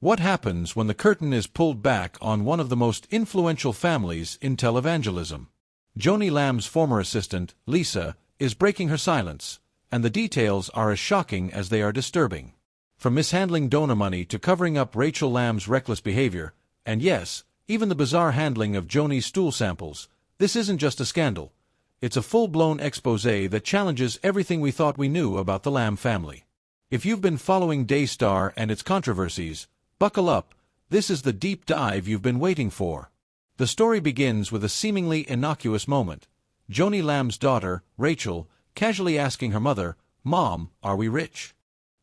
What happens when the curtain is pulled back on one of the most influential families in televangelism? Joni Lamb's former assistant, Lisa, is breaking her silence, and the details are as shocking as they are disturbing. From mishandling donor money to covering up Rachel Lamb's reckless behavior, and yes, even the bizarre handling of Joni's stool samples, this isn't just a scandal. It's a full-blown exposé that challenges everything we thought we knew about the Lamb family. If you've been following Daystar and its controversies, buckle up, this is the deep dive you've been waiting for. The story begins with a seemingly innocuous moment. Joni Lamb's daughter, Rachel, casually asking her mother, "Mom, are we rich?"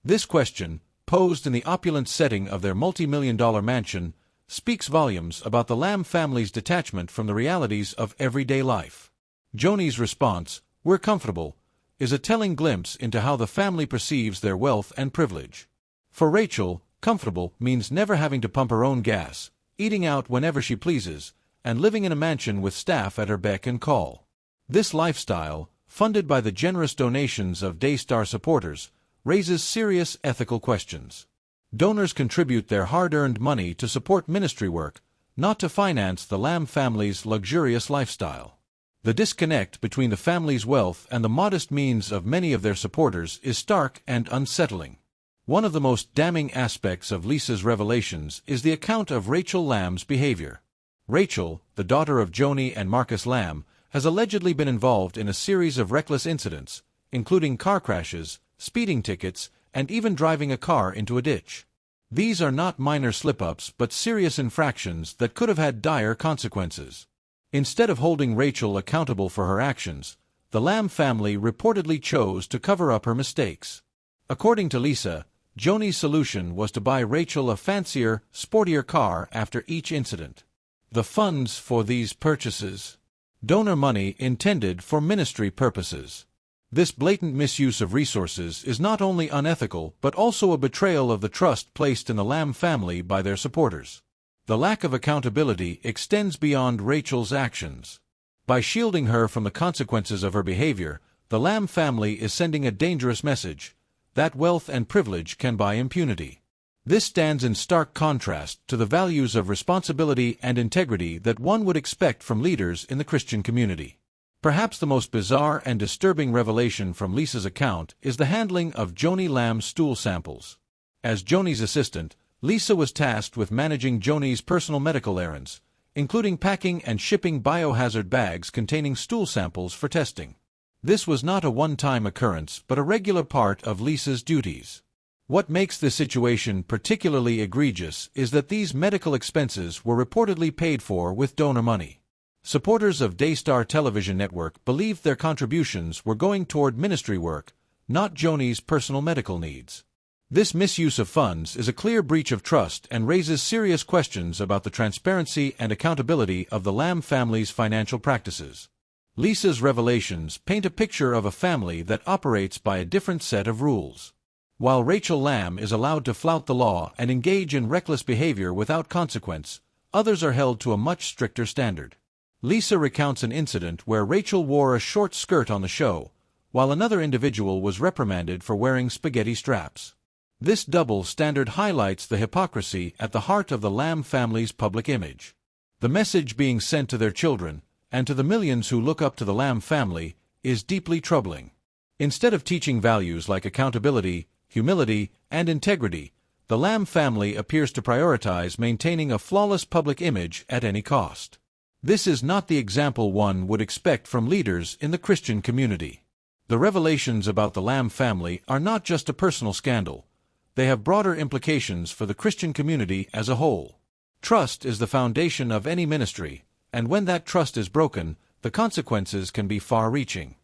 This question, posed in the opulent setting of their multi-million-dollar mansion, speaks volumes about the Lamb family's detachment from the realities of everyday life. Joni's response, "We're comfortable," is a telling glimpse into how the family perceives their wealth and privilege. For Rachel, comfortable means never having to pump her own gas, eating out whenever she pleases, and living in a mansion with staff at her beck and call. This lifestyle, funded by the generous donations of Daystar supporters, raises serious ethical questions. Donors contribute their hard-earned money to support ministry work, not to finance the Lamb family's luxurious lifestyle. The disconnect between the family's wealth and the modest means of many of their supporters is stark and unsettling. One of the most damning aspects of Lisa's revelations is the account of Rachel Lamb's behavior. Rachel, the daughter of Joni and Marcus Lamb, has allegedly been involved in a series of reckless incidents, including car crashes, speeding tickets, and even driving a car into a ditch. These are not minor slip-ups but serious infractions that could have had dire consequences. Instead of holding Rachel accountable for her actions, the Lamb family reportedly chose to cover up her mistakes. According to Lisa, Joni's solution was to buy Rachel a fancier, sportier car after each incident. The funds for these purchases, donor money intended for ministry purposes. This blatant misuse of resources is not only unethical but also a betrayal of the trust placed in the Lamb family by their supporters. The lack of accountability extends beyond Rachel's actions. By shielding her from the consequences of her behavior, the Lamb family is sending a dangerous message that wealth and privilege can buy impunity. This stands in stark contrast to the values of responsibility and integrity that one would expect from leaders in the Christian community. Perhaps the most bizarre and disturbing revelation from Lisa's account is the handling of Joni Lamb's stool samples. As Joni's assistant, Lisa was tasked with managing Joni's personal medical errands, including packing and shipping biohazard bags containing stool samples for testing. This was not a one-time occurrence but a regular part of Lisa's duties. What makes this situation particularly egregious is that these medical expenses were reportedly paid for with donor money. Supporters of Daystar television network believed their contributions were going toward ministry work, not Joni's personal medical needs. This misuse of funds is a clear breach of trust and raises serious questions about the transparency and accountability of the Lamb family's financial practices. Lisa's revelations paint a picture of a family that operates by a different set of rules. While Rachel Lamb is allowed to flout the law and engage in reckless behavior without consequence, others are held to a much stricter standard. Lisa recounts an incident where Rachel wore a short skirt on the show, while another individual was reprimanded for wearing spaghetti straps. This double standard highlights the hypocrisy at the heart of the Lamb family's public image. The message being sent to their children, and to the millions who look up to the Lamb family, is deeply troubling. Instead of teaching values like accountability, humility, and integrity, the Lamb family appears to prioritize maintaining a flawless public image at any cost. This is not the example one would expect from leaders in the Christian community. The revelations about the Lamb family are not just a personal scandal. They have broader implications for the Christian community as a whole. Trust is the foundation of any ministry, and when that trust is broken, the consequences can be far-reaching.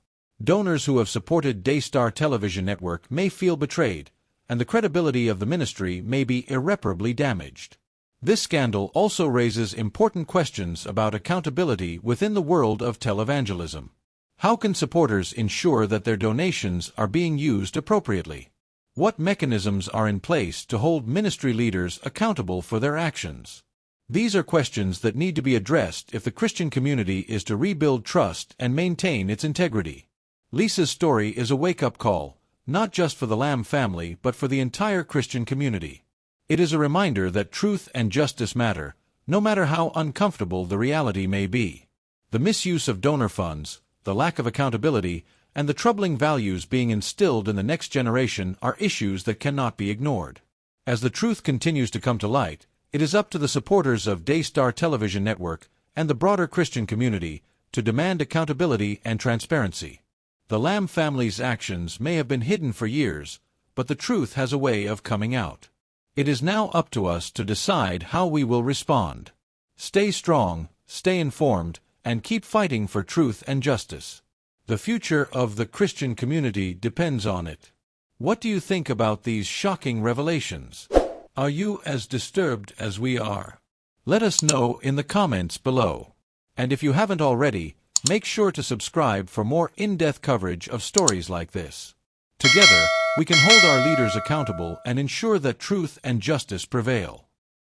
Donors who have supported Daystar television network may feel betrayed, and the credibility of the ministry may be irreparably damaged. This scandal also raises important questions about accountability within the world of televangelism. How can supporters ensure that their donations are being used appropriately? What mechanisms are in place to hold ministry leaders accountable for their actions? These are questions that need to be addressed if the Christian community is to rebuild trust and maintain its integrity. Lisa's story is a wake-up call, not just for the Lamb family but for the entire Christian community. It is a reminder that truth and justice matter, no matter how uncomfortable the reality may be. The misuse of donor funds, the lack of accountability, and the troubling values being instilled in the next generation are issues that cannot be ignored. As the truth continues to come to light, it is up to the supporters of Daystar television network and the broader Christian community to demand accountability and transparency. The Lamb family's actions may have been hidden for years, but the truth has a way of coming out. It is now up to us to decide how we will respond. Stay strong, stay informed, and keep fighting for truth and justice. The future of the Christian community depends on it. What do you think about these shocking revelations? Are you as disturbed as we are? Let us know in the comments below. And if you haven't already, make sure to subscribe for more in-depth coverage of stories like this. Together, we can hold our leaders accountable and ensure that truth and justice prevail.